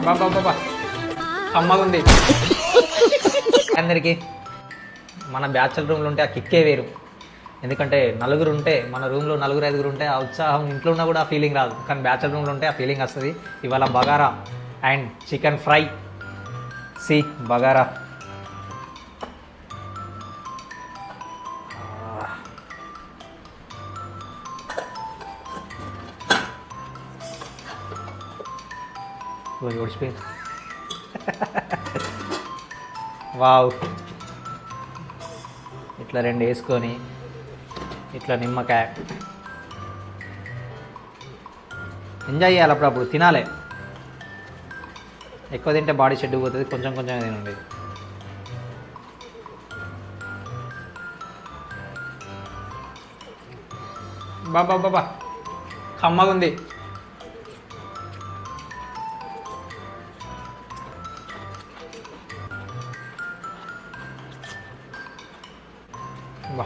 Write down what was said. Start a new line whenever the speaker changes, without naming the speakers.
బాబా బాబా అమ్మగుంది. అందరికీ మన బ్యాచులర్ రూమ్లో ఉంటే ఆ కిక్కే వేరు. ఎందుకంటే నలుగురు ఉంటే, మన రూమ్లో నలుగురు ఐదుగురు ఉంటే ఆ ఉత్సాహం ఇంట్లో ఉన్నా కూడా ఆ ఫీలింగ్ రాదు, కానీ బ్యాచులర్ రూమ్లో ఉంటే ఆ ఫీలింగ్ వస్తుంది. ఇవాళ బగారా అండ్ చికెన్ ఫ్రై. సి బగారా ఓడిచిపోయింది. వావ్, ఇట్లా రెండు వేసుకొని ఇట్లా నిమ్మకాయ ఎంజాయ్ చేయాలి. అప్పుడప్పుడు తినాలి. ఎక్కువ తింటే బాడీ షెడ్ పోతుంది, కొంచెం కొంచెం తినండి. బాబా బాబా కమ్మగుంది. వా